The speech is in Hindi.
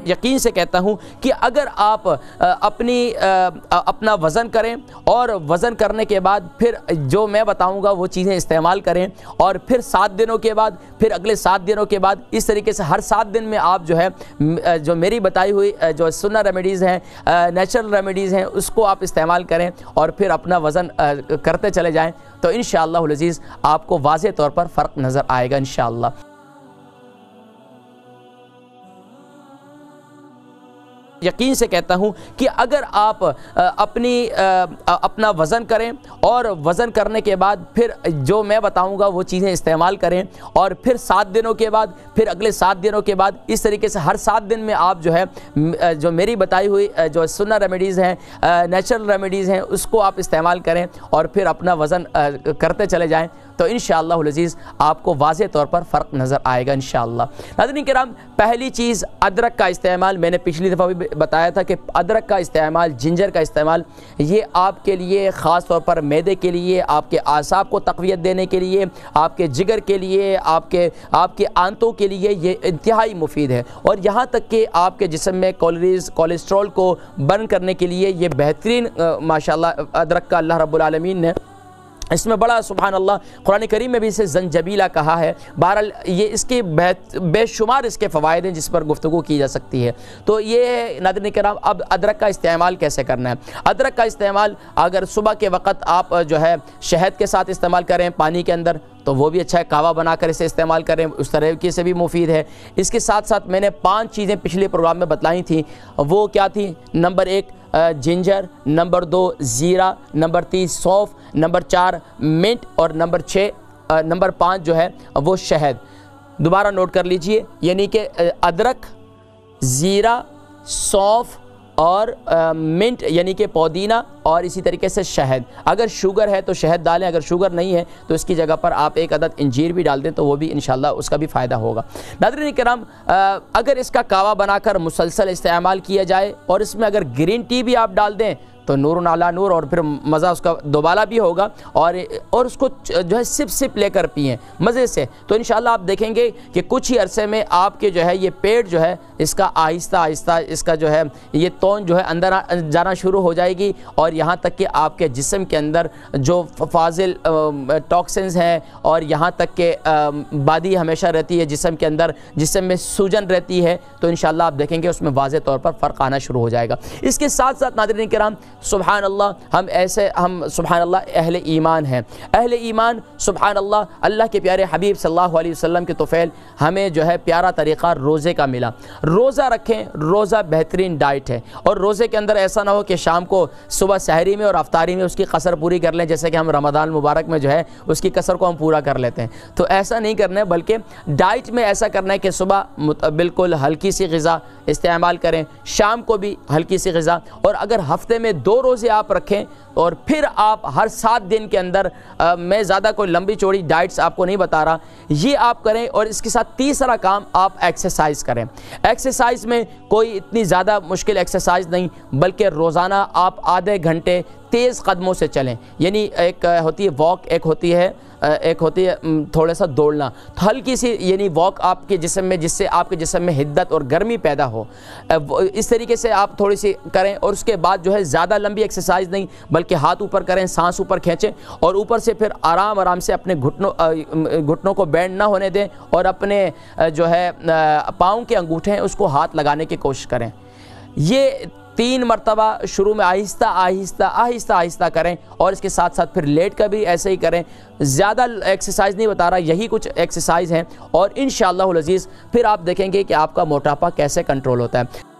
यकीन से कहता हूँ कि अगर आप अपना वज़न करें और वज़न करने के बाद फिर जो मैं बताऊँगा वो चीज़ें इस्तेमाल करें और फिर 7 दिनों के बाद फिर अगले 7 दिनों के बाद इस तरीके से हर 7 दिन में आप जो है जो मेरी बताई हुई जो सुन्ना रेमेडीज़ हैं, नेचुरल रेमेडीज़ हैं, उसको आप इस्तेमाल करें और फिर अपना वज़न करते चले जाएँ तो इंशाअल्लाह अज़ीज़ आपको वाज़े तौर पर फ़र्क नज़र आएगा इंशाअल्लाह। यकीन से कहता हूँ कि अगर आप अपना वज़न करें और वज़न करने के बाद फिर जो मैं बताऊँगा वो चीज़ें इस्तेमाल करें और फिर 7 दिनों के बाद फिर अगले 7 दिनों के बाद इस तरीके से हर 7 दिन में आप जो है जो मेरी बताई हुई जो सुन्ना रेमेडीज़ हैं, नेचुरल रेमेडीज़ हैं, उसको आप इस्तेमाल करें और फिर अपना वज़न करते चले जाएँ तो इंशाअल्लाह अज़ीज़ आपको वाज़े तौर पर फ़र्क नज़र आएगा इंशाअल्लाह। नाज़रीन किराम, पहली चीज़ अदरक का इस्तेमाल। मैंने पिछली दफ़ा भी बताया था कि अदरक का इस्तेमाल, जिंजर का इस्तेमाल, ये आपके लिए ख़ास तौर पर मैदे के लिए, आपके आसाब को तक़वियत देने के लिए, आपके जिगर के लिए, आपके आंतों के लिए ये इंतहाई मुफीद है और यहाँ तक कि आपके जिस्म में कैलोरीज़, कोलेस्ट्रॉल को बर्न करने के लिए ये बेहतरीन माशाअल्लाह अदरक का अल्लाह रब्बुल आलमीन ने इसमें बड़ा सुभान अल्लाह कुरान करीम में भी इसे जंजबीला कहा है। बहरहाल ये इसके बेशुमार इसके फ़वाइद हैं जिस पर गुफ्तगू की जा सकती है। तो ये नाज़रीन किराम, अब अदरक का इस्तेमाल कैसे करना है। अदरक का इस्तेमाल अगर सुबह के वक़्त आप जो है शहद के साथ इस्तेमाल करें पानी के अंदर तो वो भी अच्छा है, कावा बनाकर इसे इस्तेमाल करें, उस तरीके से भी मुफीद है। इसके साथ साथ मैंने 5 चीज़ें पिछले प्रोग्राम में बतलाई थी, वो क्या थी? नंबर 1 जिंजर, नंबर 2 ज़ीरा, नंबर 3 सौंफ, नंबर 4 मिंट और नंबर 5 जो है वो शहद। दोबारा नोट कर लीजिए, यानी कि अदरक, ज़ीरा, सौंफ और मिंट यानी कि पुदीना और इसी तरीके से शहद। अगर शुगर है तो शहद डालें, अगर शुगर नहीं है तो इसकी जगह पर आप 1 अदद इंजीर भी डाल दें तो वो भी इंशाल्लाह उसका भी फ़ायदा होगा। नाज़रीन किराम, अगर इसका कावा बनाकर मुसलसल इस्तेमाल किया जाए और इसमें अगर ग्रीन टी भी आप डाल दें तो नूर अला नूर और फिर मज़ा उसका दोबारा भी होगा और उसको जो है सिप लेकर पिएँ मज़े से, तो इंशाल्लाह आप देखेंगे कि कुछ ही अरसे में आपके जो है ये पेट जो है इसका आहिस्ता आहिस्ता इसका जो है ये तौन जो है अंदर जाना शुरू हो जाएगी और यहाँ तक कि आपके जिस्म के अंदर जो फाजिल टॉक्सिन्स हैं और यहाँ तक कि बादी हमेशा रहती है जिस्म के अंदर, जिस्म में सूजन रहती है, तो इंशाल्लाह आप देखेंगे उसमें वाज़े तौर पर फ़र्क आना शुरू हो जाएगा। इसके साथ साथ नाज़रीन किराम, सुभान अल्लाह, हम सुभान अल्लाह अहले ईमान हैं। अहले ईमान सुभान अल्लाह, अल्लाह के प्यारे हबीब सल्लल्लाहु अलैहि वसल्लम के तोफ़ैल हमें जो है प्यारा तरीक़ा रोज़े का मिला। रोज़ा रखें, रोज़ा बेहतरीन डाइट है और रोज़े के अंदर ऐसा ना हो कि शाम को सुबह सहरी में और अफ्तारी में उसकी कसर पूरी कर लें, जैसे कि हम रमज़ान मुबारक में जो है उसकी कसर को हम पूरा कर लेते हैं। तो ऐसा नहीं करना है, बल्कि डाइट में ऐसा करना है कि सुबह बिल्कुल हल्की सी ग़िज़ा इस्तेमाल करें, शाम को भी हल्की सी ग़िज़ा, और अगर हफ्ते में 2 रोज़े आप रखें और फिर आप हर 7 दिन के अंदर मैं ज़्यादा कोई लंबी चौड़ी डाइट्स आपको नहीं बता रहा, ये आप करें। और इसके साथ तीसरा काम, आप एक्सरसाइज करें। एक्सरसाइज में कोई इतनी ज़्यादा मुश्किल एक्सरसाइज नहीं, बल्कि रोज़ाना आप आधे घंटे तेज़ कदमों से चलें। यानी एक होती है वॉक, एक होती है थोड़ा सा दौड़ना, तो हल्की सी यानी वॉक आपके जिस्म में, जिससे आपके जिस्म में हिद्दत और गर्मी पैदा हो, इस तरीके से आप थोड़ी सी करें। और उसके बाद जो है ज़्यादा लंबी एक्सरसाइज नहीं, बल्कि हाथ ऊपर करें, सांस ऊपर खींचें और ऊपर से फिर आराम से अपने घुटनों को बेंड ना होने दें और अपने जो है पाँव के अंगूठे हैं उसको हाथ लगाने की कोशिश करें। ये 3 मरतबा शुरू में आहिस्ता करें और इसके साथ साथ फिर लेट कर भी ऐसे ही करें। ज़्यादा एक्सरसाइज नहीं बता रहा, यही कुछ एक्सरसाइज हैं और इंशाअल्लाह अज़ीज़ फिर आप देखेंगे कि आपका मोटापा कैसे कंट्रोल होता है।